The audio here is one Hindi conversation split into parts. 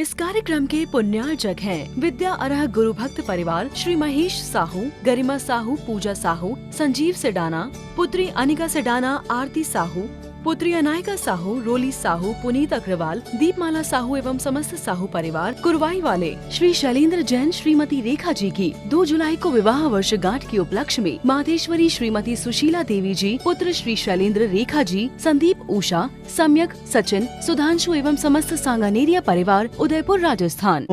इस कार्यक्रम के पुण्यार्जक हैं विद्या अरह गुरु भक्त परिवार श्री महेश साहू, गरिमा साहू, पूजा साहू, संजीव सेडाना, पुत्री अनिका सेडाना, आरती साहू, पुत्री अनायका साहू, रोली साहू, पुनीत अग्रवाल, दीपमाला साहू एवं समस्त साहू परिवार कुरवाई वाले श्री शैलेंद्र जैन श्रीमती रेखा जी की 2 जुलाई को विवाह वर्षगांठ के उपलक्ष्य में माधेश्वरी श्रीमती सुशीला देवी जी, पुत्र श्री शैलेंद्र रेखा जी, संदीप, उषा, सम्यक, सचिन, सुधांशु एवं समस्त सांगानेरिया परिवार, उदयपुर, राजस्थान।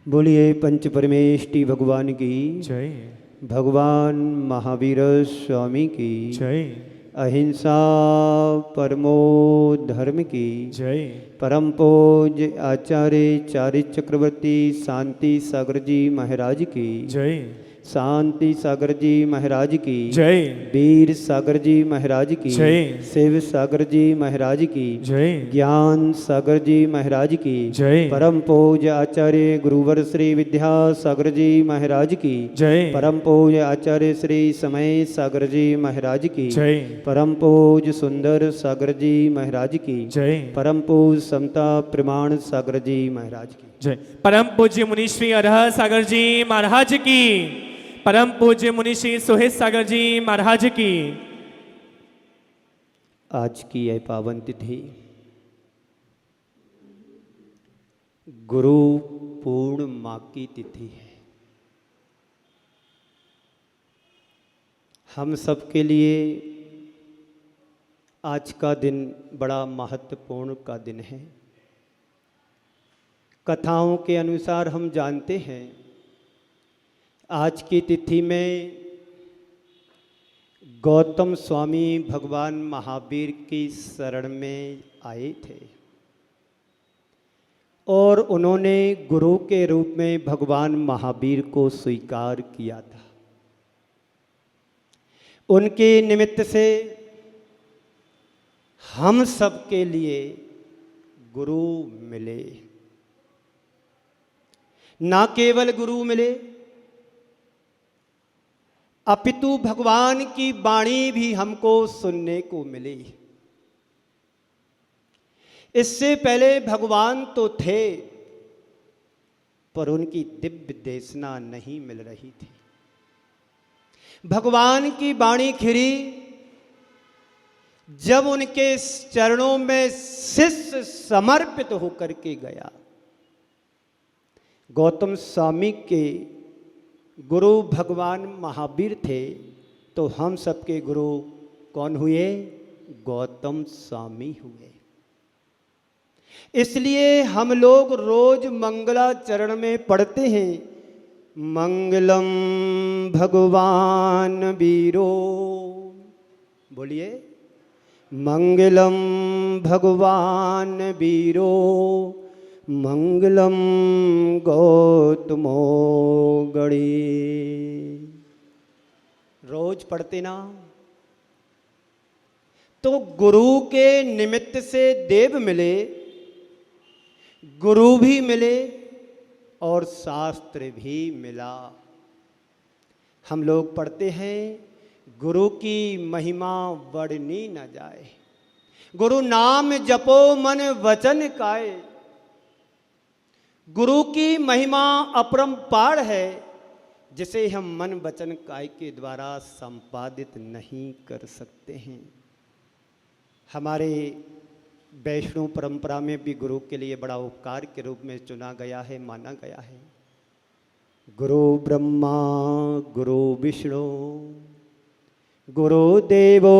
बोलिए पंच परमेष्टि भगवान की जय। भगवान महावीर स्वामी की जय। अहिंसा परमो धर्म की जय। परम पूज्य आचार्य चार्य चक्रवर्ती शांति सागर जी महाराज की जय। शांति सागर जी महाराज की जय। वीर सागर जी महाराज की जय। शिव सागर जी महाराज की जय। ज्ञान सागर जी महाराज की जय। परम पूज्य आचार्य गुरुवर श्री विद्या सागर जी महाराज की जय। परम पूज्य आचार्य श्री समय सागर जी महाराज की जय। परम पूज्य सुंदर सागर जी महाराज की जय। परम पूज्य समता प्रमाण सागर जी महाराज की जय। परम पूज्य मुनीश्री अरह सागर जी महाराज की, परम पूज्य मुनीश्री सुहेश सागर जी महाराज की। आज की यह पावन तिथि गुरु पूर्णिमा की तिथि है। हम सबके लिए आज का दिन बड़ा महत्वपूर्ण का दिन है। कथाओं के अनुसार हम जानते हैं आज की तिथि में गौतम स्वामी भगवान महावीर की शरण में आए थे और उन्होंने गुरु के रूप में भगवान महावीर को स्वीकार किया था। उनके निमित्त से हम सब के लिए गुरु मिले। ना केवल गुरु मिले अपितु भगवान की वाणी भी हमको सुनने को मिली। इससे पहले भगवान तो थे पर उनकी दिव्य देशना नहीं मिल रही थी। भगवान की वाणी खिरी जब उनके चरणों में शिष्य समर्पित होकर के गया। गौतम स्वामी के गुरु भगवान महावीर थे, तो हम सबके गुरु कौन हुए? गौतम स्वामी हुए। इसलिए हम लोग रोज मंगलाचरण में पढ़ते हैं, मंगलम भगवान वीरो। बोलिए, मंगलम भगवान वीरो, मंगलम गौतमो गणे। रोज पढ़ते ना? तो गुरु के निमित्त से देव मिले, गुरु भी मिले और शास्त्र भी मिला। हम लोग पढ़ते हैं, गुरु की महिमा वर्णनी न जाए, गुरु नाम जपो मन वचन काए। गुरु की महिमा अपरंपार है, जिसे हम मन वचन काय के द्वारा संपादित नहीं कर सकते हैं। हमारे वैष्णव परंपरा में भी गुरु के लिए बड़ा उपकार के रूप में चुना गया है, माना गया है। गुरु ब्रह्मा गुरु विष्णु गुरुदेवो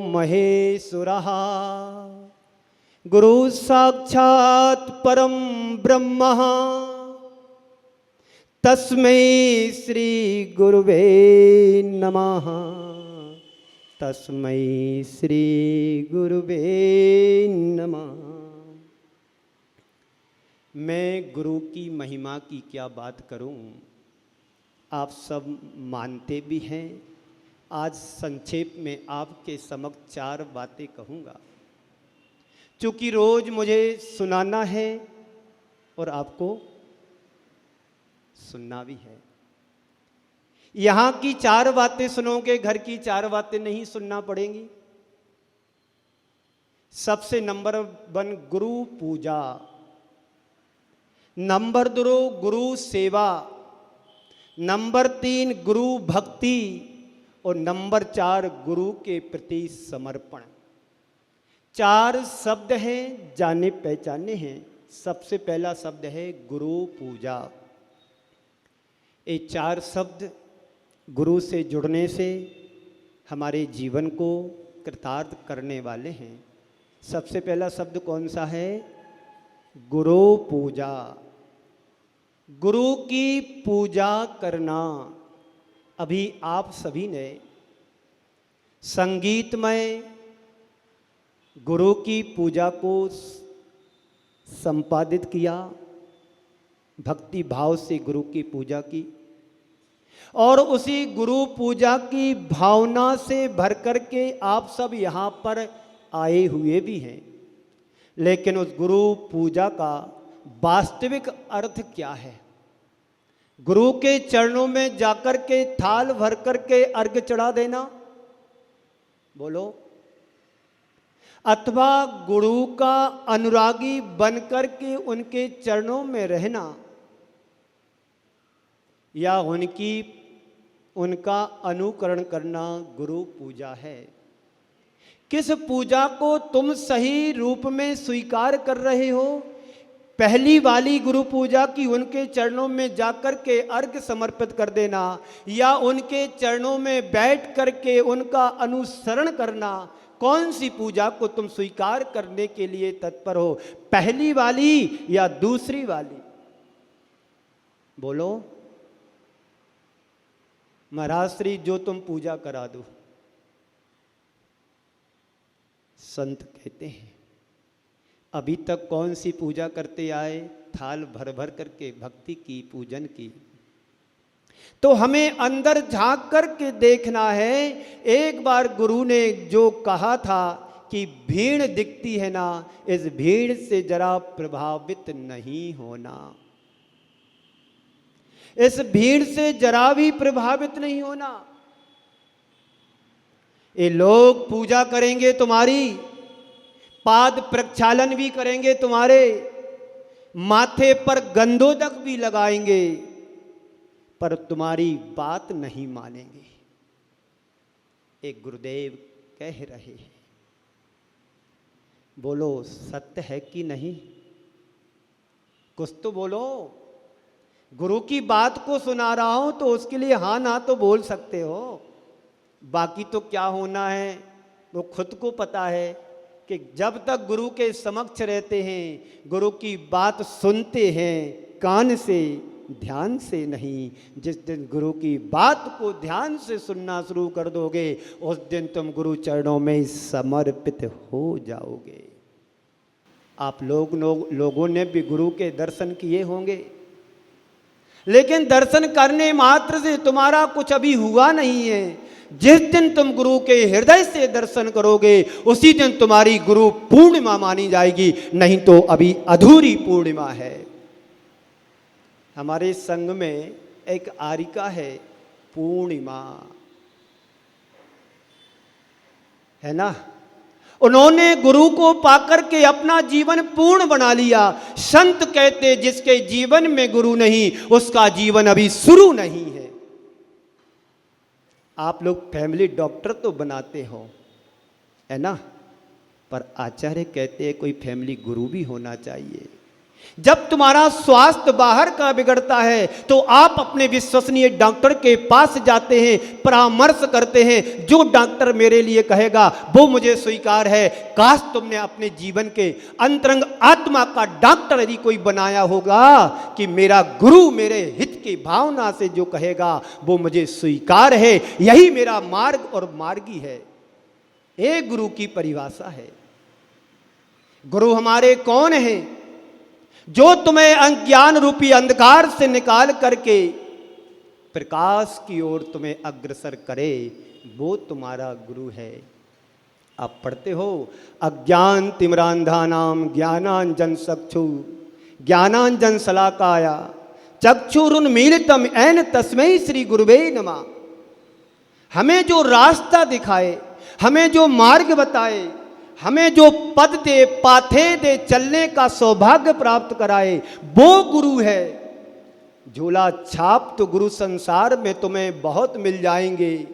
महेश्वरः, गुरु साक्षात् परम ब्रह्म, तस्मै श्री गुरुवे नमः, तस्मै श्री गुरुवे नमः। मैं गुरु की महिमा की क्या बात करूं, आप सब मानते भी हैं। आज संक्षेप में आपके समक्ष 4 बातें कहूँगा, चूँकि रोज मुझे सुनाना है और आपको सुनना भी है। यहाँ की 4 बातें सुनोगे, घर की 4 बातें नहीं सुनना पड़ेंगी। सबसे नंबर 1 गुरु पूजा, नंबर 2 गुरु सेवा, नंबर 3 गुरु भक्ति और नंबर 4 गुरु के प्रति समर्पण। 4 शब्द हैं, जाने पहचाने हैं। सबसे पहला शब्द है गुरु पूजा। ये 4 शब्द गुरु से जुड़ने से हमारे जीवन को कृतार्थ करने वाले हैं। सबसे पहला शब्द कौन सा है? गुरु पूजा। गुरु की पूजा करना। अभी आप सभी ने संगीतमय गुरु की पूजा को संपादित किया, भक्ति भाव से गुरु की पूजा की, और उसी गुरु पूजा की भावना से भर कर के आप सब यहाँ पर आए हुए भी हैं। लेकिन उस गुरु पूजा का वास्तविक अर्थ क्या है? गुरु के चरणों में जाकर के थाल भर कर के अर्घ चढ़ा देना, बोलो, अथवा गुरु का अनुरागी बनकर के उनके चरणों में रहना, या उनका अनुकरण करना गुरु पूजा है। किस पूजा को तुम सही रूप में स्वीकार कर रहे हो? पहली वाली गुरु पूजा की उनके चरणों में जाकर के अर्घ समर्पित कर देना, या उनके चरणों में बैठ करके उनका अनुसरण करना? कौन सी पूजा को तुम स्वीकार करने के लिए तत्पर हो? पहली वाली या दूसरी वाली? बोलो। महाराज श्री जो तुम पूजा करा दो। संत कहते हैं अभी तक कौन सी पूजा करते आए? थाल भर भर करके भक्ति की, पूजन की। तो हमें अंदर झांक करके देखना है। एक बार गुरु ने जो कहा था कि भीड़ दिखती है ना, इस भीड़ से जरा प्रभावित नहीं होना। इस भीड़ से जरा भी प्रभावित नहीं होना। ये लोग पूजा करेंगे तुम्हारी, पाद प्रक्षालन भी करेंगे तुम्हारे, माथे पर गंधोदक भी लगाएंगे, पर तुम्हारी बात नहीं मानेंगे। एक गुरुदेव कह रहे हैं, बोलो सत्य है कि नहीं? कुछ तो बोलो। गुरु की बात को सुना रहा हूं तो उसके लिए हाँ ना तो बोल सकते हो। बाकी तो क्या होना है वो खुद को पता है कि जब तक गुरु के समक्ष रहते हैं, गुरु की बात सुनते हैं कान से, ध्यान से नहीं। जिस दिन गुरु की बात को ध्यान से सुनना शुरू कर दोगे, उस दिन तुम गुरु चरणों में समर्पित हो जाओगे। आप लोगों ने भी गुरु के दर्शन किए होंगे, लेकिन दर्शन करने मात्र से तुम्हारा कुछ अभी हुआ नहीं है। जिस दिन तुम गुरु के हृदय से दर्शन करोगे, उसी दिन तुम्हारी गुरु पूर्णिमा मानी जाएगी, नहीं तो अभी अधूरी पूर्णिमा है। हमारे संघ में एक आरिका है पूर्णिमा, है ना। उन्होंने गुरु को पाकर के अपना जीवन पूर्ण बना लिया। संत कहते जिसके जीवन में गुरु नहीं, उसका जीवन अभी शुरू नहीं है। आप लोग फैमिली डॉक्टर तो बनाते हो, है ना, पर आचार्य कहते हैं कोई फैमिली गुरु भी होना चाहिए। जब तुम्हारा स्वास्थ्य बाहर का बिगड़ता है तो आप अपने विश्वसनीय डॉक्टर के पास जाते हैं, परामर्श करते हैं। जो डॉक्टर मेरे लिए कहेगा वो मुझे स्वीकार है। काश तुमने अपने जीवन के अंतरंग आत्मा का डॉक्टर यदि कोई बनाया होगा कि मेरा गुरु मेरे हित की भावना से जो कहेगा वो मुझे स्वीकार है, यही मेरा मार्ग और मार्गी है। एक गुरु की परिभाषा है। गुरु हमारे कौन है? जो तुम्हें अज्ञान रूपी अंधकार से निकाल करके प्रकाश की ओर तुम्हें अग्रसर करे, वो तुम्हारा गुरु है। आप पढ़ते हो, अज्ञान तिमिरांधानाम ज्ञानांजन चक्षु ज्ञानांजन शलाकाया चक्षुरुन्मीलितम ऐन तस्मै श्री गुरुवे नमः। हमें जो रास्ता दिखाए, हमें जो मार्ग बताए, हमें जो पद दे, पाथे दे, चलने का सौभाग्य प्राप्त कराए, वो गुरु है। झोला छाप तो गुरु संसार में तुम्हें बहुत मिल जाएंगे,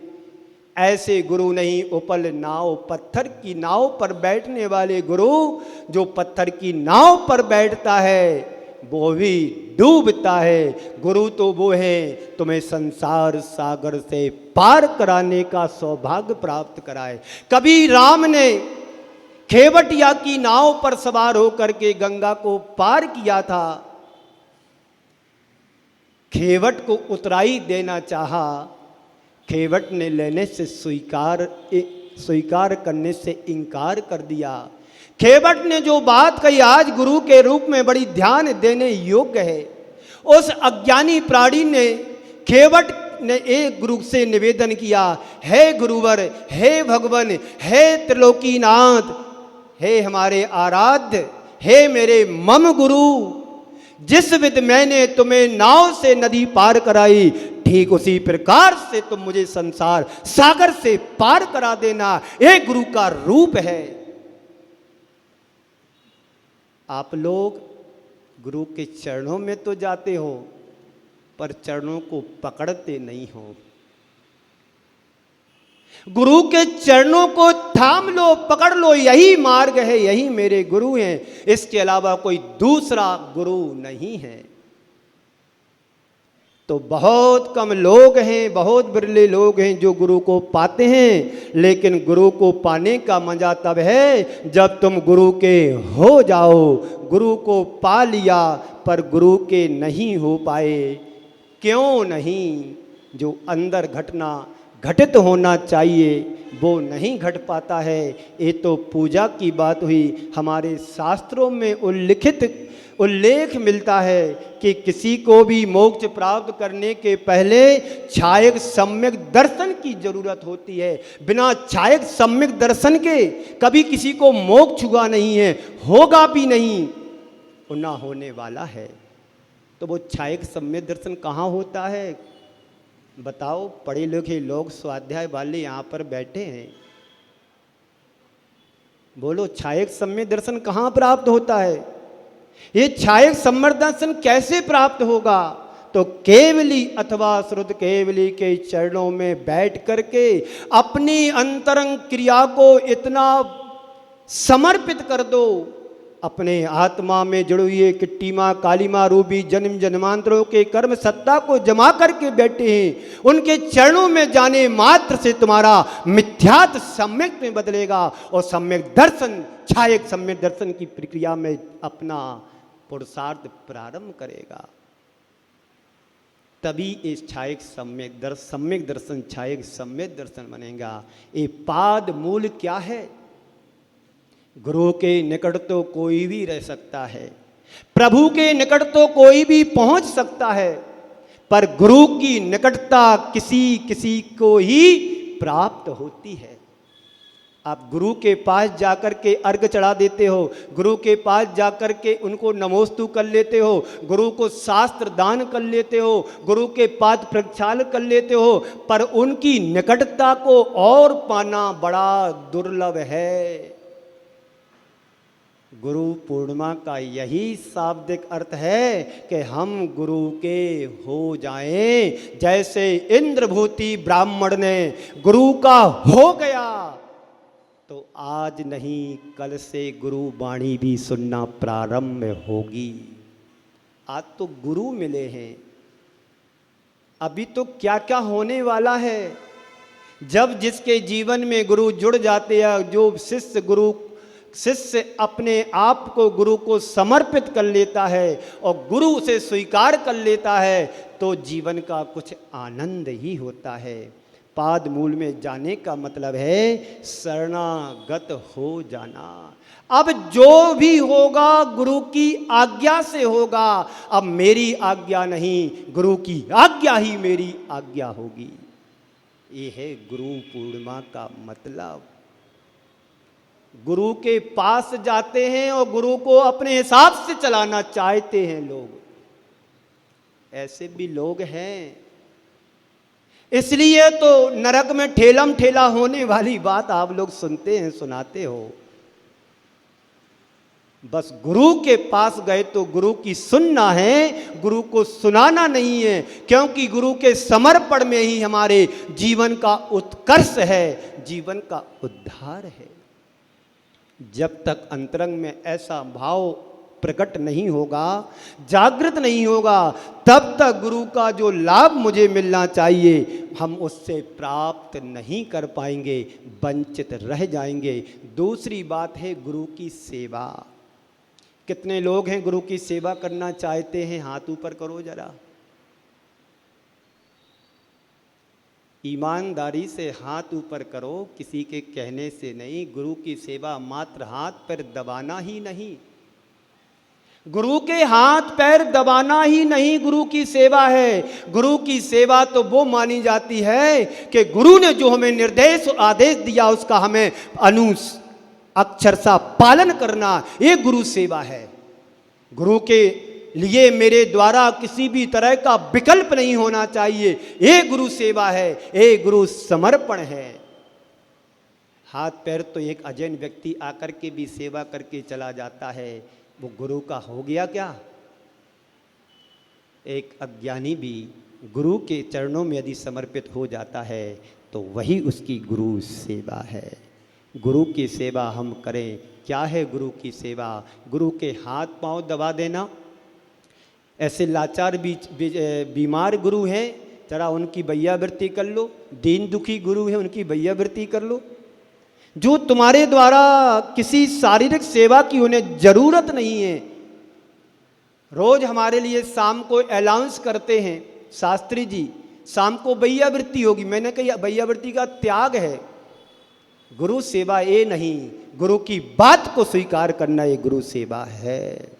ऐसे गुरु नहीं उपल नाव। पत्थर की नाव पर बैठने वाले गुरु, जो पत्थर की नाव पर बैठता है वो भी डूबता है। गुरु तो वो है तुम्हें संसार सागर से पार कराने का सौभाग्य प्राप्त कराए। कभी राम ने खेवटिया की नाव पर सवार होकर के गंगा को पार किया था। खेवट को उतराई देना चाहा, खेवट ने लेने से स्वीकार करने से इनकार कर दिया। खेवट ने जो बात कही आज गुरु के रूप में बड़ी ध्यान देने योग्य है। उस अज्ञानी प्राणी ने, खेवट ने एक गुरु से निवेदन किया, हे गुरुवर, हे भगवान, हे त्रिलोकीनाथ, हे हमारे आराध्य, हे मेरे मम गुरु, जिस विध मैंने तुम्हें नाव से नदी पार कराई, ठीक उसी प्रकार से तुम मुझे संसार सागर से पार करा देना। एक गुरु का रूप है। आप लोग गुरु के चरणों में तो जाते हो, पर चरणों को पकड़ते नहीं हो। गुरु के चरणों को थाम लो, पकड़ लो, यही मार्ग है, यही मेरे गुरु हैं। इसके अलावा कोई दूसरा गुरु नहीं है। तो बहुत कम लोग हैं, बहुत बिरले लोग हैं जो गुरु को पाते हैं। लेकिन गुरु को पाने का मजा तब है जब तुम गुरु के हो जाओ। गुरु को पा लिया पर गुरु के नहीं हो पाए। क्यों नहीं? जो अंदर घटित होना चाहिए वो नहीं घट पाता है। ये तो पूजा की बात हुई। हमारे शास्त्रों में उल्लेख मिलता है कि किसी को भी मोक्ष प्राप्त करने के पहले छायक सम्यक दर्शन की जरूरत होती है। बिना छायक सम्यक दर्शन के कभी किसी को मोक्ष हुआ नहीं है, होगा भी नहीं, और ना होने वाला है। तो वो छायक सम्यक दर्शन कहाँ होता है बताओ? पढ़े लिखे लोग स्वाध्याय वाले यहाँ पर बैठे हैं, बोलो छायक सम्यक दर्शन कहाँ प्राप्त होता है? ये छायक सम्यक दर्शन कैसे प्राप्त होगा? तो केवली अथवा श्रुत केवली के चरणों में बैठ करके अपनी अंतरंग क्रिया को इतना समर्पित कर दो, अपने आत्मा में जुड़ी हुई किट्टी माँ काली माँ रूपी जन्म जन्मांतरों के कर्म सत्ता को जमा करके बैठे हैं, उनके चरणों में जाने मात्र से तुम्हारा मिथ्यात्व सम्यक में बदलेगा और सम्यक दर्शन छायक सम्यक दर्शन की प्रक्रिया में अपना पुरुषार्थ प्रारंभ करेगा। तभी इस छायक सम्यक दर्शन छायक सम्यक दर्शन बनेगा। ये पाद मूल क्या है? गुरु के निकट तो कोई भी रह सकता है, प्रभु के निकट तो कोई भी पहुंच सकता है, पर गुरु की निकटता किसी किसी को ही प्राप्त होती है। आप गुरु के पास जाकर के अर्घ चढ़ा देते हो, गुरु के पास जाकर के उनको नमोस्तु कर लेते हो, गुरु को शास्त्र दान कर लेते हो, गुरु के पाद प्रक्षाल कर लेते हो, पर उनकी निकटता को और पाना बड़ा दुर्लभ है। गुरु पूर्णिमा का यही शाब्दिक अर्थ है कि हम गुरु के हो जाएं। जैसे इंद्रभूति ब्राह्मण ने गुरु का हो गया, तो आज नहीं कल से गुरु वाणी भी सुनना प्रारंभ होगी। आज तो गुरु मिले हैं, अभी तो क्या क्या होने वाला है। जब जिसके जीवन में गुरु जुड़ जाते हैं, जो शिष्य अपने आप को गुरु को समर्पित कर लेता है और गुरु उसे स्वीकार कर लेता है, तो जीवन का कुछ आनंद ही होता है। पाद मूल में जाने का मतलब है शरणागत हो जाना। अब जो भी होगा गुरु की आज्ञा से होगा। अब मेरी आज्ञा नहीं, गुरु की आज्ञा ही मेरी आज्ञा होगी। ये है गुरु पूर्णिमा का मतलब। गुरु के पास जाते हैं और गुरु को अपने हिसाब से चलाना चाहते हैं लोग। ऐसे भी लोग हैं। इसलिए तो नरक में ठेलम ठेला होने वाली बात आप लोग सुनते हैं, सुनाते हो। बस गुरु के पास गए तो गुरु की सुनना है, गुरु को सुनाना नहीं है, क्योंकि गुरु के समर्पण में ही हमारे जीवन का उत्कर्ष है, जीवन का उद्धार है। जब तक अंतरंग में ऐसा भाव प्रकट नहीं होगा, जागृत नहीं होगा, तब तक गुरु का जो लाभ मुझे मिलना चाहिए हम उससे प्राप्त नहीं कर पाएंगे, वंचित रह जाएंगे। दूसरी बात है गुरु की सेवा। कितने लोग हैं गुरु की सेवा करना चाहते हैं? हाथ ऊपर करो जरा। ईमानदारी से हाथ ऊपर करो, किसी के कहने से नहीं। गुरु की सेवा मात्र हाथ पैर दबाना ही नहीं, गुरु के हाथ पैर दबाना ही नहीं गुरु की सेवा है। गुरु की सेवा तो वो मानी जाती है कि गुरु ने जो हमें निर्देश और आदेश दिया उसका हमें अक्षरशः पालन करना, ये गुरु सेवा है। गुरु के लिए मेरे द्वारा किसी भी तरह का विकल्प नहीं होना चाहिए, ये गुरु सेवा है, ये गुरु समर्पण है। हाथ पैर तो एक अजैन व्यक्ति आकर के भी सेवा करके चला जाता है, वो गुरु का हो गया क्या? एक अज्ञानी भी गुरु के चरणों में यदि समर्पित हो जाता है तो वही उसकी गुरु सेवा है। गुरु की सेवा हम करें। क्या है गुरु की सेवा? गुरु के हाथ पांव दबा देना। ऐसे लाचार बीमार गुरु हैं, जरा उनकी बैयावृत्ति कर लो। दीन दुखी गुरु हैं, उनकी बैयावृत्ति कर लो। जो तुम्हारे द्वारा किसी शारीरिक सेवा की उन्हें जरूरत नहीं है, रोज हमारे लिए शाम को अलाउंस करते हैं शास्त्री जी, शाम को बैयावृत्ति होगी। मैंने कहा बैयावृत्ति का त्याग है। गुरु सेवा ये नहीं, गुरु की बात को स्वीकार करना ये गुरु सेवा है।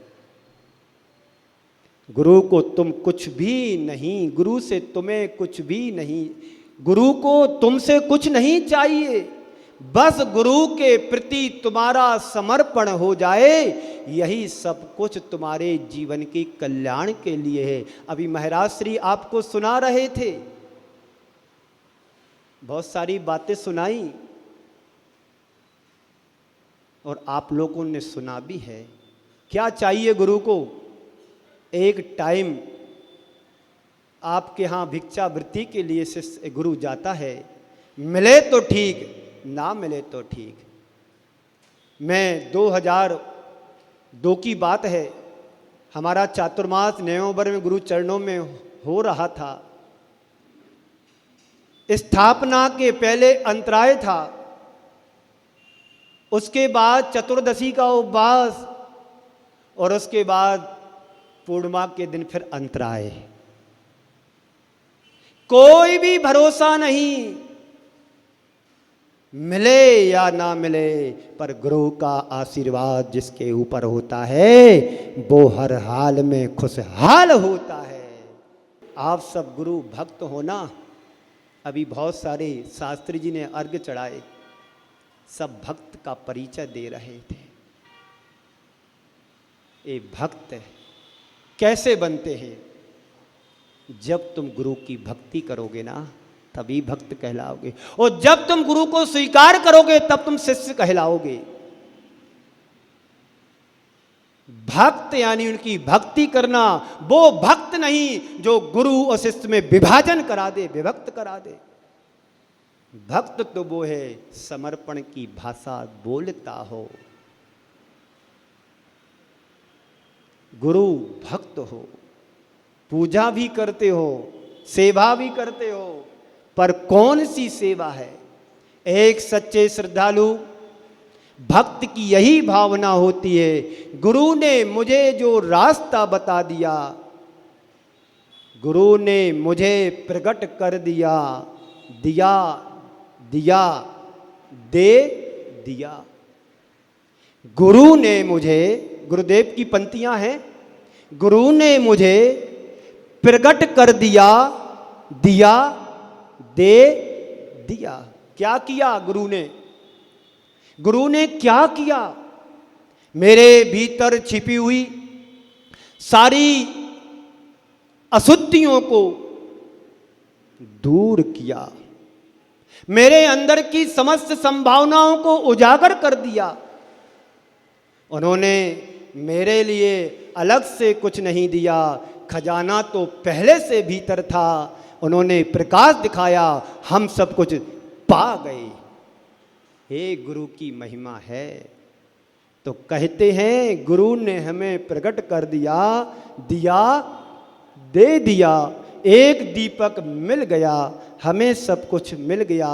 गुरु को तुम कुछ भी नहीं, गुरु से तुम्हें कुछ भी नहीं, गुरु को तुमसे कुछ नहीं चाहिए, बस गुरु के प्रति तुम्हारा समर्पण हो जाए, यही सब कुछ तुम्हारे जीवन के कल्याण के लिए है। अभी महाराज श्री आपको सुना रहे थे, बहुत सारी बातें सुनाई और आप लोगों ने सुना भी है। क्या चाहिए गुरु को? एक टाइम आपके यहाँ भिक्षावृत्ति के लिए शिष्य गुरु जाता है, मिले तो ठीक, ना मिले तो ठीक। मैं 2002 की बात है, हमारा चातुर्मास नवंबर में गुरु चरणों में हो रहा था। स्थापना के पहले अंतराय था, उसके बाद चतुर्दशी का उपवास और उसके बाद पूर्णिमा के दिन फिर अंतराय। कोई भी भरोसा नहीं, मिले या ना मिले, पर गुरु का आशीर्वाद जिसके ऊपर होता है वो हर हाल में खुशहाल होता है। आप सब गुरु भक्त हो ना। अभी बहुत सारे शास्त्री जी ने अर्घ चढ़ाए, सब भक्त का परिचय दे रहे थे। ये भक्त कैसे बनते हैं? जब तुम गुरु की भक्ति करोगे ना तभी भक्त कहलाओगे, और जब तुम गुरु को स्वीकार करोगे तब तुम शिष्य कहलाओगे। भक्त यानी उनकी भक्ति करना, वो भक्त नहीं जो गुरु और शिष्य में विभाजन करा दे, विभक्त करा दे। भक्त तो वो है समर्पण की भाषा बोलता हो। गुरु भक्त हो, पूजा भी करते हो, सेवा भी करते हो, पर कौन सी सेवा है? एक सच्चे श्रद्धालु भक्त की यही भावना होती है, गुरु ने मुझे जो रास्ता बता दिया, गुरु ने मुझे प्रकट कर दिया, दिया दिया दे दिया। गुरु ने मुझे, गुरुदेव की पंक्तियां हैं, गुरु ने मुझे प्रकट कर दिया, दिया दे दिया। क्या किया गुरु ने? गुरु ने क्या किया? मेरे भीतर छिपी हुई सारी अशुद्धियों को दूर किया, मेरे अंदर की समस्त संभावनाओं को उजागर कर दिया। उन्होंने मेरे लिए अलग से कुछ नहीं दिया, खजाना तो पहले से भीतर था, उन्होंने प्रकाश दिखाया, हम सब कुछ पा गए। हे गुरु की महिमा है। तो कहते हैं गुरु ने हमें प्रकट कर दिया, दिया दे दिया, एक दीपक मिल गया, हमें सब कुछ मिल गया।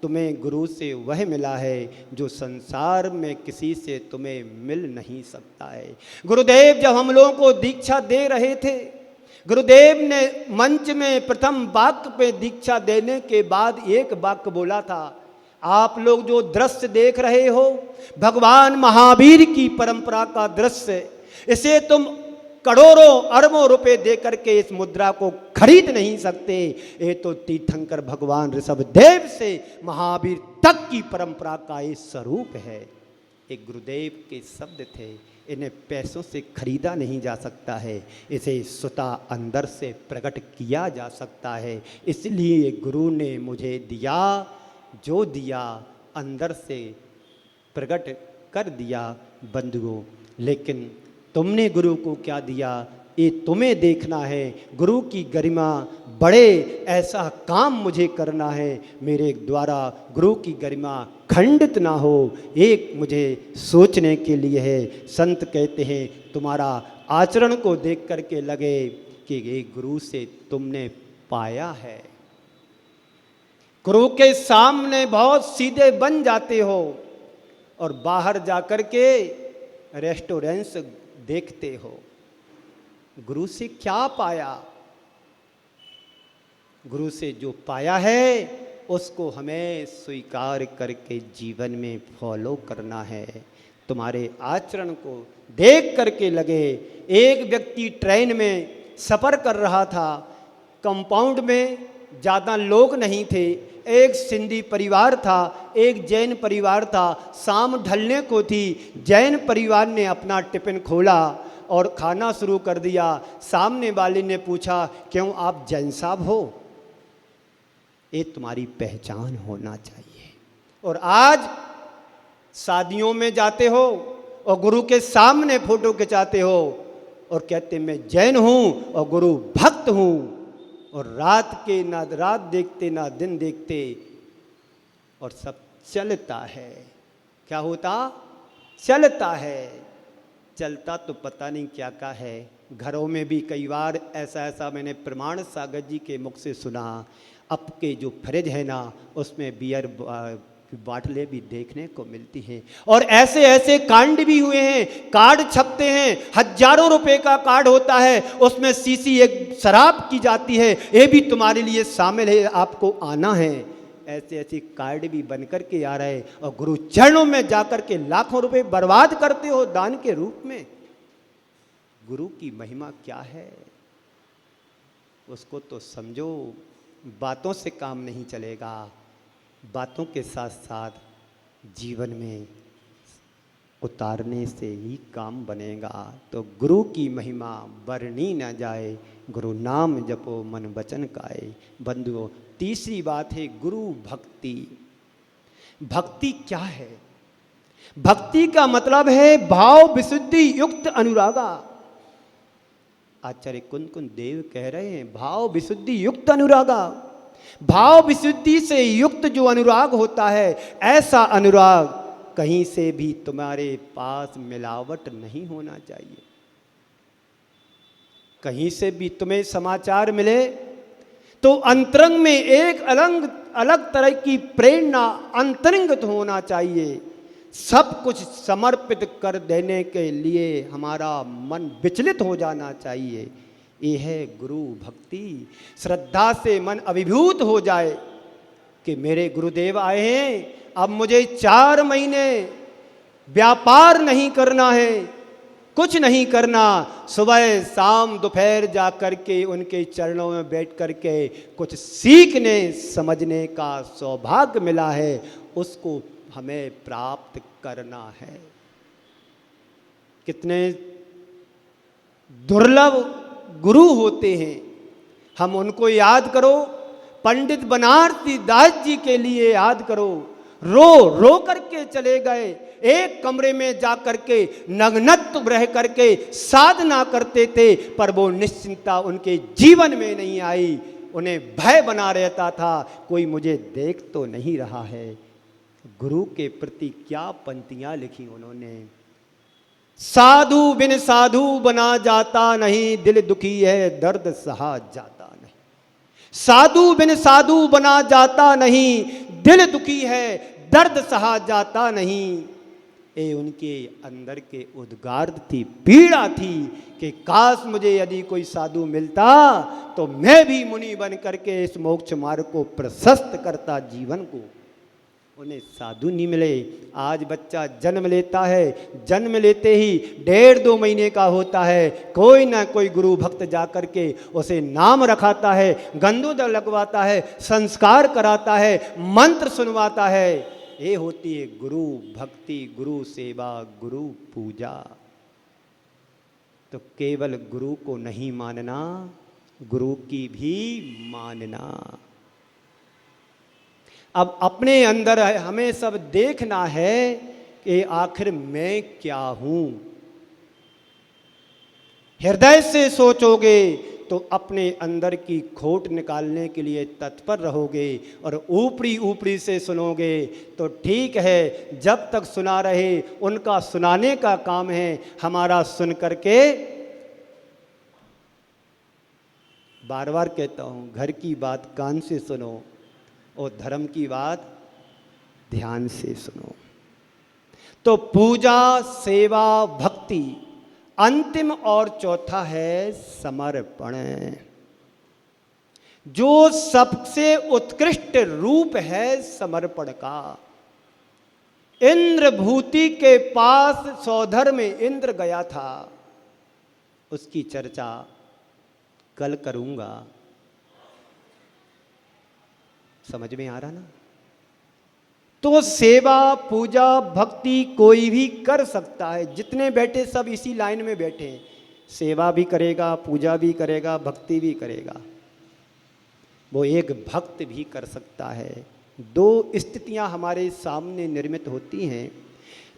तुम्हें गुरु से वह मिला है जो संसार में किसी से तुम्हें मिल नहीं सकता है। गुरुदेव जब हम लोगों को दीक्षा दे रहे थे, गुरुदेव ने मंच में प्रथम वाक्य पे दीक्षा देने के बाद एक वाक्य बोला था, आप लोग जो दृश्य देख रहे हो भगवान महावीर की परंपरा का दृश्य, इसे तुम करोड़ों अरबों रुपए दे करके इस मुद्रा को खरीद नहीं सकते। ये तो तीर्थंकर भगवान ऋषभदेव से महावीर तक की परंपरा का ये स्वरूप है। एक गुरुदेव के शब्द थे, इन्हें पैसों से खरीदा नहीं जा सकता है, इसे स्वतः अंदर से प्रकट किया जा सकता है। इसलिए गुरु ने मुझे दिया, जो दिया अंदर से प्रकट कर दिया बंधुओं। लेकिन तुमने गुरु को क्या दिया, ये तुम्हें देखना है। गुरु की गरिमा बड़े ऐसा काम मुझे करना है, मेरे द्वारा गुरु की गरिमा खंडित ना हो, एक मुझे सोचने के लिए है। संत कहते हैं तुम्हारा आचरण को देख करके लगे कि ये गुरु से तुमने पाया है। गुरु के सामने बहुत सीधे बन जाते हो और बाहर जाकर के रेस्टोरेंट्स देखते हो। गुरु से क्या पाया? गुरु से जो पाया है उसको हमें स्वीकार करके जीवन में फॉलो करना है। तुम्हारे आचरण को देख करके लगे, एक व्यक्ति ट्रेन में सफ़र कर रहा था, कंपाउंड में ज़्यादा लोग नहीं थे, एक सिंधी परिवार था, एक जैन परिवार था। शाम ढलने को थी, जैन परिवार ने अपना टिफिन खोला और खाना शुरू कर दिया। सामने वाले ने पूछा, क्यों आप जैन साहब हो? ये तुम्हारी पहचान होना चाहिए। और आज शादियों में जाते हो और गुरु के सामने फोटो खिंचाते हो और कहते मैं जैन हूँ और गुरु भक्त हूँ। और रात के ना रात देखते ना दिन देखते, और सब चलता है। क्या होता? चलता है। चलता तो पता नहीं क्या क्या है। घरों में भी कई बार ऐसा मैंने प्रमाण सागर जी के मुख से सुना। अब के जो फ्रिज है ना, उसमें बियर बाटले भी देखने को मिलती हैं। और ऐसे ऐसे कांड भी हुए हैं, कार्ड छपते हैं, हजारों रुपए का कार्ड होता है, उसमें सीसी एक शराब की जाती है, ये भी तुम्हारे लिए शामिल है, आपको आना है। ऐसे ऐसे कार्ड भी बन कर के आ रहे, और गुरु चरणों में जाकर के लाखों रुपए बर्बाद करते हो दान के रूप में। गुरु की महिमा क्या है, उसको तो समझो। बातों से काम नहीं चलेगा, बातों के साथ साथ जीवन में उतारने से ही काम बनेगा। तो गुरु की महिमा वर्णी न जाए, गुरु नाम जपो मन वचन काए। बंधुओं, तीसरी बात है गुरु भक्ति। भक्ति क्या है? भक्ति का मतलब है भाव विशुद्धि युक्त अनुरागा। आचार्य कुंद कुंद देव कह रहे हैं भाव विशुद्धि युक्त अनुरागा। भाव विशुद्धि से युक्त जो अनुराग होता है, ऐसा अनुराग कहीं से भी तुम्हारे पास मिलावट नहीं होना चाहिए। कहीं से भी तुम्हें समाचार मिले तो अंतरंग में एक अलग तरह की प्रेरणा अंतरंगित होना चाहिए। सब कुछ समर्पित कर देने के लिए हमारा मन विचलित हो जाना चाहिए। ये है गुरु भक्ति। श्रद्धा से मन अभिभूत हो जाए कि मेरे गुरुदेव आए हैं, अब मुझे 4 महीने व्यापार नहीं करना है, कुछ नहीं करना। सुबह शाम दोपहर जा कर के उनके चरणों में बैठ कर के कुछ सीखने समझने का सौभाग्य मिला है, उसको हमें प्राप्त करना है। कितने दुर्लभ गुरु होते हैं, हम उनको याद करो। पंडित बनारसी दास जी के लिए याद करो। रो करके चले गए, एक कमरे में जा करके नग्नत्व रह करके साधना करते थे, पर वो निश्चिंता उनके जीवन में नहीं आई। उन्हें भय बना रहता था, कोई मुझे देख तो नहीं रहा है। गुरु के प्रति क्या पंक्तियां लिखी उन्होंने। साधु बिन साधु बना जाता नहीं, दिल दुखी है दर्द सहा जाता नहीं। साधु बिन साधु बना जाता नहीं, दिल दुखी है दर्द सहा जाता नहीं। ये उनके अंदर के उद्गार थी, पीड़ा थी कि काश मुझे यदि कोई साधु मिलता तो मैं भी मुनि बन करके इस मोक्ष मार्ग को प्रशस्त करता जीवन को। उन्हें साधु नहीं मिले। आज बच्चा जन्म लेता है, जन्म लेते ही 1.5-2 महीने का होता है, कोई ना कोई गुरु भक्त जा कर के उसे नाम रखाता है, गंधोदर लगवाता है, संस्कार कराता है, मंत्र सुनवाता है। ये होती है गुरु भक्ति, गुरु सेवा, गुरु पूजा। तो केवल गुरु को नहीं मानना, गुरु की भी मानना। अब अपने अंदर हमें सब देखना है कि आखिर मैं क्या हूं। हृदय से सोचोगे तो अपने अंदर की खोट निकालने के लिए तत्पर रहोगे, और ऊपरी से सुनोगे तो ठीक है, जब तक सुना रहे उनका सुनाने का काम है। हमारा सुन करके, बार बार कहता हूं, घर की बात कान से सुनो और धर्म की बात ध्यान से सुनो। तो पूजा, सेवा, भक्ति, अंतिम और चौथा है समर्पण, जो सबसे उत्कृष्ट रूप है समर्पण का। इंद्रभूति के पास सौधर में इंद्र गया था, उसकी चर्चा कल करूंगा। समझ में आ रहा ना? तो सेवा, पूजा, भक्ति कोई भी कर सकता है। जितने बैठे सब इसी लाइन में बैठे हैं। सेवा भी करेगा, पूजा भी करेगा, भक्ति भी करेगा। वो एक भक्त भी कर सकता है। 2 स्थितियां हमारे सामने निर्मित होती हैं।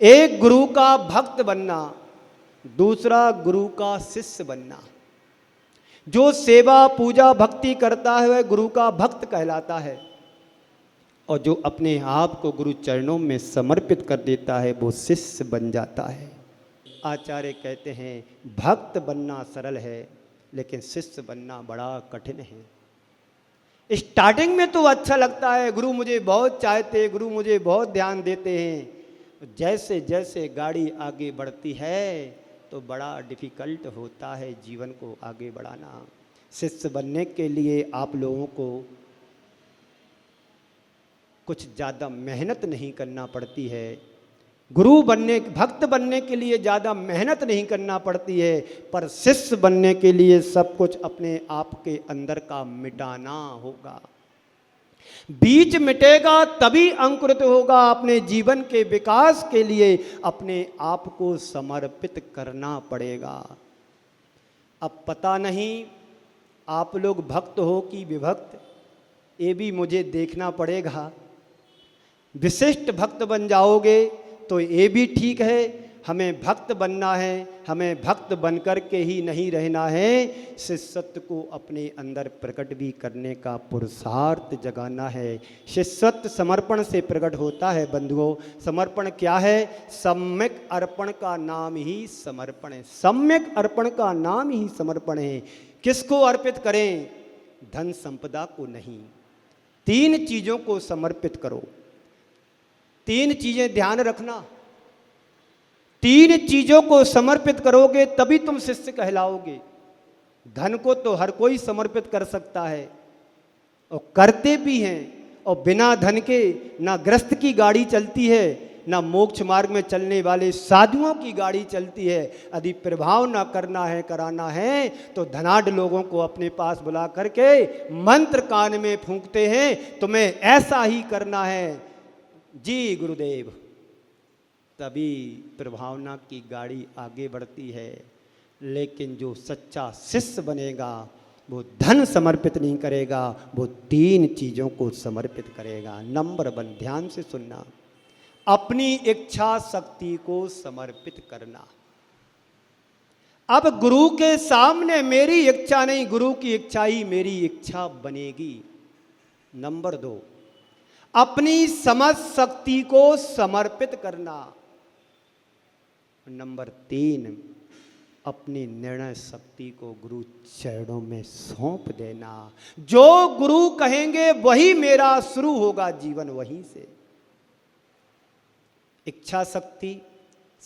एक गुरु का भक्त बनना, दूसरा गुरु का शिष्य बनना। जो सेवा पूजा भक्ति करता है वह गुरु का भक्त कहलाता है, और जो अपने आप को गुरु चरणों में समर्पित कर देता है वो शिष्य बन जाता है। आचार्य कहते हैं भक्त बनना सरल है लेकिन शिष्य बनना बड़ा कठिन है। स्टार्टिंग में तो अच्छा लगता है, गुरु मुझे बहुत चाहते, गुरु मुझे बहुत ध्यान देते हैं। जैसे जैसे गाड़ी आगे बढ़ती है तो बड़ा डिफ़िकल्ट होता है जीवन को आगे बढ़ाना। शिष्य बनने के लिए आप लोगों को कुछ ज़्यादा मेहनत नहीं करना पड़ती है, गुरु बनने भक्त बनने के लिए ज़्यादा मेहनत नहीं करना पड़ती है, पर शिष्य बनने के लिए सब कुछ अपने आप के अंदर का मिटाना होगा। बीज मिटेगा तभी अंकुरित होगा। अपने जीवन के विकास के लिए अपने आप को समर्पित करना पड़ेगा। अब पता नहीं आप लोग भक्त हो कि विभक्त, ये भी मुझे देखना पड़ेगा। विशिष्ट भक्त बन जाओगे तो ये भी ठीक है, हमें भक्त बनना है, हमें भक्त बनकर के ही नहीं रहना है, शिष्यत्व को अपने अंदर प्रकट भी करने का पुरुषार्थ जगाना है। शिष्यत्व समर्पण से प्रकट होता है बंधुओं। समर्पण क्या है? सम्यक अर्पण का नाम ही समर्पण है। सम्यक अर्पण का नाम ही समर्पण है। किसको अर्पित करें? धन संपदा को नहीं, 3 चीज़ों को समर्पित करो। 3 चीज़ें ध्यान रखना, 3 चीज़ों को समर्पित करोगे तभी तुम शिष्य कहलाओगे। धन को तो हर कोई समर्पित कर सकता है और करते भी हैं, और बिना धन के ना गृहस्थ की गाड़ी चलती है, ना मोक्ष मार्ग में चलने वाले साधुओं की गाड़ी चलती है। यदि प्रभाव ना करना है, कराना है, तो धनाढ़ लोगों को अपने पास बुला करके मंत्र कान में फूंकते हैं, तुम्हें ऐसा ही करना है जी गुरुदेव, तभी प्रभावना की गाड़ी आगे बढ़ती है। लेकिन जो सच्चा शिष्य बनेगा वो धन समर्पित नहीं करेगा, वो 3 चीज़ों को समर्पित करेगा। नंबर 1, ध्यान से सुनना, अपनी इच्छा शक्ति को समर्पित करना। अब गुरु के सामने मेरी इच्छा नहीं, गुरु की इच्छा ही मेरी इच्छा बनेगी। नंबर 2, अपनी समझ शक्ति को समर्पित करना। नंबर 3, अपनी निर्णय शक्ति को गुरु चरणों में सौंप देना। जो गुरु कहेंगे वही मेरा शुरू होगा जीवन, वहीं से। इच्छा शक्ति,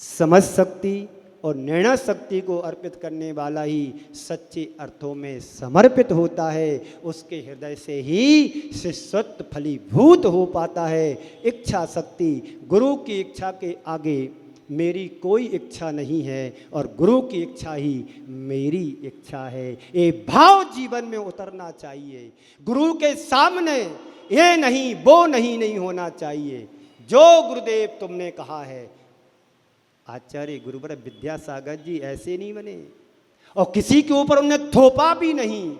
समझ शक्ति और निर्णय शक्ति को अर्पित करने वाला ही सच्चे अर्थों में समर्पित होता है। उसके हृदय से ही शिष्यत्व फलीभूत हो पाता है। इच्छा शक्ति, गुरु की इच्छा के आगे मेरी कोई इच्छा नहीं है और गुरु की इच्छा ही मेरी इच्छा है, ये भाव जीवन में उतरना चाहिए। गुरु के सामने ये नहीं वो नहीं होना चाहिए। जो गुरुदेव तुमने कहा है, आचार्य गुरुवर विद्यासागर जी ऐसे नहीं बने और किसी के ऊपर उन्हें थोपा भी नहीं,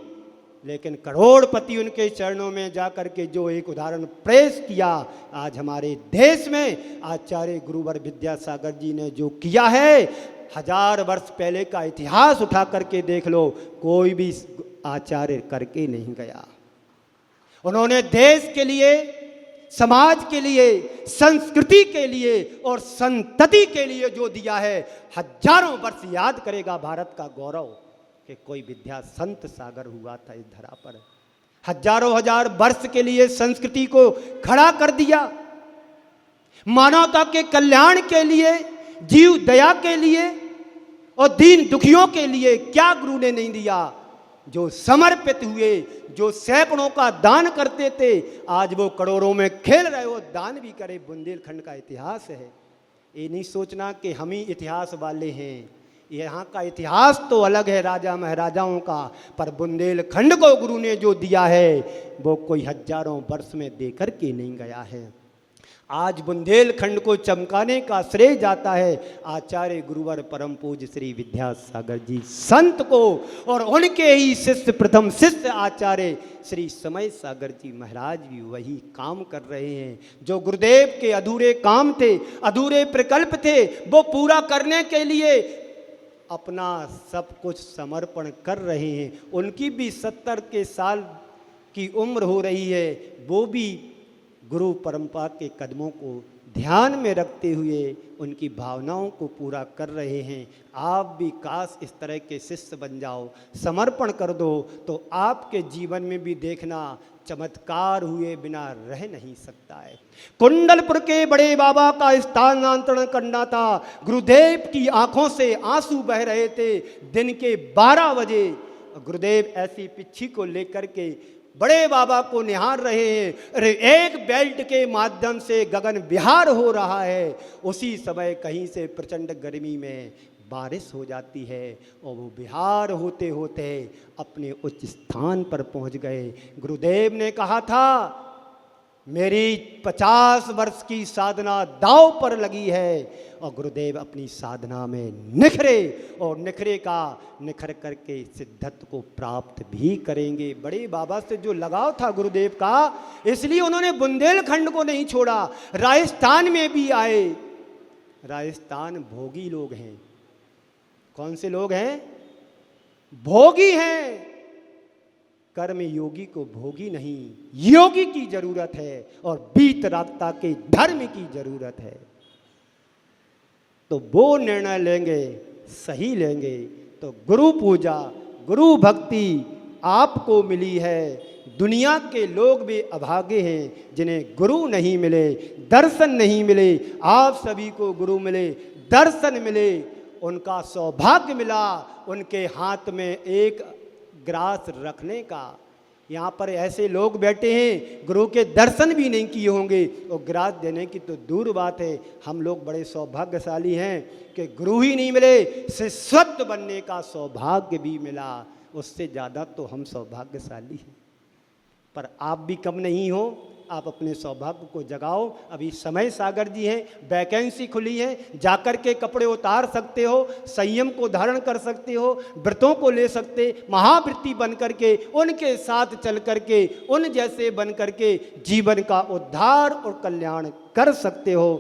लेकिन करोड़पति उनके चरणों में जाकर के जो एक उदाहरण पेश किया, आज हमारे देश में आचार्य गुरुवर विद्यासागर जी ने जो किया है, 1000 वर्ष पहले का इतिहास उठा करके देख लो, कोई भी आचार्य करके नहीं गया। उन्होंने देश के लिए, समाज के लिए, संस्कृति के लिए और संतति के लिए जो दिया है, हजारों वर्ष याद करेगा भारत का गौरव कि कोई विद्या संत सागर हुआ था इस धरा पर। हजार वर्ष के लिए संस्कृति को खड़ा कर दिया, मानवता के कल्याण के लिए, जीव दया के लिए और दीन दुखियों के लिए क्या गुरु ने नहीं दिया। जो समर्पित हुए, जो सैकड़ों का दान करते थे, आज वो करोड़ों में खेल रहे हो, दान भी करे। बुंदेलखंड का इतिहास है, ये नहीं सोचना कि हम ही इतिहास वाले हैं। यहाँ का इतिहास तो अलग है राजा महाराजाओं का, पर बुंदेलखंड को गुरु ने जो दिया है वो कोई हजारों वर्ष में देकर के नहीं गया है। आज बुंदेलखंड को चमकाने का श्रेय जाता है आचार्य गुरुवर परम पूज्य श्री विद्यासागर जी संत को, और उनके ही शिष्य, प्रथम शिष्य आचार्य श्री समय सागर जी महाराज भी वही काम कर रहे हैं। जो गुरुदेव के अधूरे काम थे, अधूरे प्रकल्प थे, वो पूरा करने के लिए अपना सब कुछ समर्पण कर रहे हैं। उनकी भी 70 के साल की उम्र हो रही है, वो भी गुरु परंपरा के कदमों को ध्यान में रखते हुए उनकी भावनाओं को पूरा कर रहे हैं। आप भी काश इस तरह के शिष्य बन जाओ, समर्पण कर दो, तो आपके जीवन में भी देखना चमत्कार हुए बिना रह नहीं सकता है। कुंडलपुर के बड़े बाबा का स्थानांतरण करना था। गुरुदेव की आंखों से आंसू बह रहे थे। दिन के 12 बजे गुरुदेव ऐसी पिच्छी को लेकर के बड़े बाबा को निहार रहे हैं। अरे एक बेल्ट के माध्यम से गगन विहार हो रहा है। उसी समय कहीं से प्रचंड गर्मी में बारिश हो जाती है और वो विहार होते होते अपने उच्च स्थान पर पहुंच गए। गुरुदेव ने कहा था, मेरी 50 वर्ष की साधना दांव पर लगी है। और गुरुदेव अपनी साधना में निखरे और निखर करके सिद्धत्व को प्राप्त भी करेंगे। बड़े बाबा से जो लगाव था गुरुदेव का, इसलिए उन्होंने बुंदेलखंड को नहीं छोड़ा, राजस्थान में भी आए। राजस्थान भोगी लोग हैं। कौन से लोग हैं? भोगी हैं। कर्म योगी को भोगी नहीं, योगी की जरूरत है और बीतरागता के धर्म की जरूरत है। तो वो निर्णय लेंगे, सही लेंगे तो गुरु पूजा, गुरु भक्ति आपको मिली है। दुनिया के लोग भी अभागे हैं जिन्हें गुरु नहीं मिले, दर्शन नहीं मिले। आप सभी को गुरु मिले, दर्शन मिले, उनका सौभाग्य मिला उनके हाथ में एक ग्रास रखने का। यहाँ पर ऐसे लोग बैठे हैं गुरु के दर्शन भी नहीं किए होंगे और ग्रास देने की तो दूर बात है। हम लोग बड़े सौभाग्यशाली हैं कि गुरु ही नहीं मिले, शिष्यत्व बनने का सौभाग्य भी मिला। उससे ज़्यादा तो हम सौभाग्यशाली हैं। पर आप भी कम नहीं हो, आप अपने सौभाग्य को जगाओ। अभी समय सागर जी हैं, वैकेंसी खुली है, जाकर के कपड़े उतार सकते हो, संयम को धारण कर सकते हो, व्रतों को ले सकते, महावृत्ति बन करके उनके साथ चल करके उन जैसे बन करके जीवन का उद्धार और कल्याण कर सकते हो।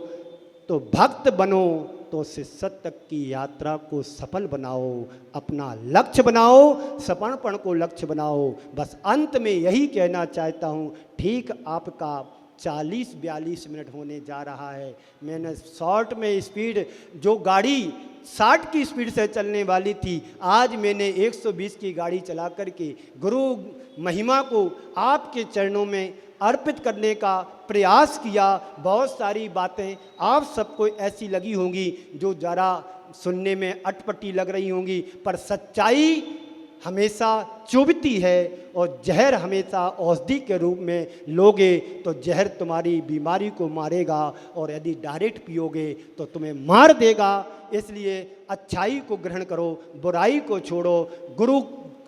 तो भक्त बनो, तो शिष्यत्व की यात्रा को सफल बनाओ, अपना लक्ष्य बनाओ, समर्पण को लक्ष्य बनाओ। बस अंत में यही कहना चाहता हूँ, ठीक आपका 40-42 मिनट होने जा रहा है। मैंने शॉर्ट में स्पीड, जो गाड़ी 60 की स्पीड से चलने वाली थी, आज मैंने 120 की गाड़ी चला करके गुरु महिमा को आपके चरणों में अर्पित करने का प्रयास किया। बहुत सारी बातें आप सबको ऐसी लगी होंगी जो ज़रा सुनने में अटपटी लग रही होंगी, पर सच्चाई हमेशा चुभती है और जहर हमेशा औषधि के रूप में लोगे तो जहर तुम्हारी बीमारी को मारेगा और यदि डायरेक्ट पियोगे तो तुम्हें मार देगा। इसलिए अच्छाई को ग्रहण करो, बुराई को छोड़ो। गुरु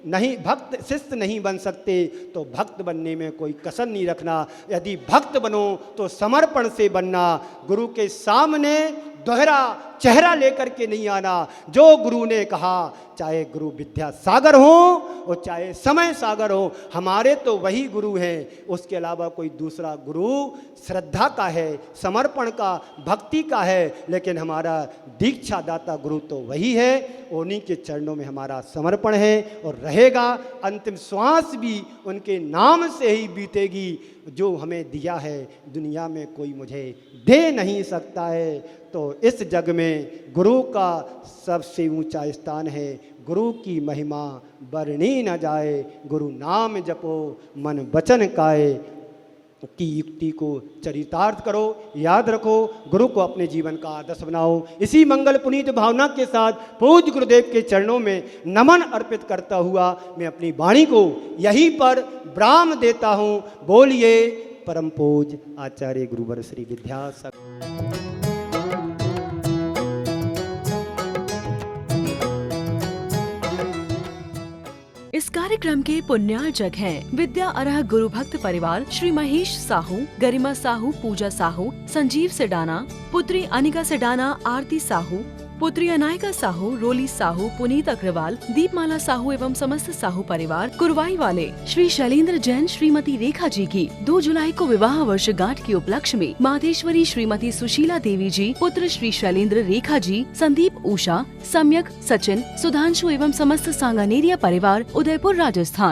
नहीं, भक्त शिष्य नहीं बन सकते तो भक्त बनने में कोई कसर नहीं रखना। यदि भक्त बनो तो समर्पण से बनना। गुरु के सामने दोहरा चेहरा लेकर के नहीं आना। जो गुरु ने कहा, चाहे गुरु विद्या सागर हो और चाहे समय सागर हो, हमारे तो वही गुरु हैं। उसके अलावा कोई दूसरा गुरु श्रद्धा का है, समर्पण का, भक्ति का है, लेकिन हमारा दीक्षा दाता गुरु तो वही है। उन्हीं के चरणों में हमारा समर्पण है और रहेगा। अंतिम श्वास भी उनके नाम से ही बीतेगी। जो हमें दिया है दुनिया में कोई मुझे दे नहीं सकता है। तो इस जग में गुरु का सबसे ऊंचा स्थान है। गुरु की महिमा वर्णी न जाए। गुरु नाम जपो मन वचन काए की युक्ति को चरितार्थ करो। याद रखो, गुरु को अपने जीवन का आदर्श बनाओ। इसी मंगल पुनीत भावना के साथ पूज्य गुरुदेव के चरणों में नमन अर्पित करता हुआ मैं अपनी वाणी को यहीं पर विराम देता हूँ। बोलिए परम पूज्य आचार्य गुरुवर श्री विद्यासागर। इस कार्यक्रम के पुण्यार्जक हैं विद्या अरह गुरु भक्त परिवार श्री महेश साहू, गरिमा साहू, पूजा साहू, संजीव सेडाना, पुत्री अनिका सेडाना, आरती साहू, पुत्री अनायका साहू, रोली साहू, पुनीत अग्रवाल, दीपमाला साहू एवं समस्त साहू परिवार कुरवाई वाले श्री शैलेंद्र जैन श्रीमती रेखा जी की 2 जुलाई को विवाह वर्षगांठ के उपलक्ष्य में माधेश्वरी श्रीमती सुशीला देवी जी, पुत्र श्री शैलेंद्र रेखा जी, संदीप उषा, सम्यक सचिन, सुधांशु एवं समस्त सांगानेरिया परिवार, उदयपुर राजस्थान।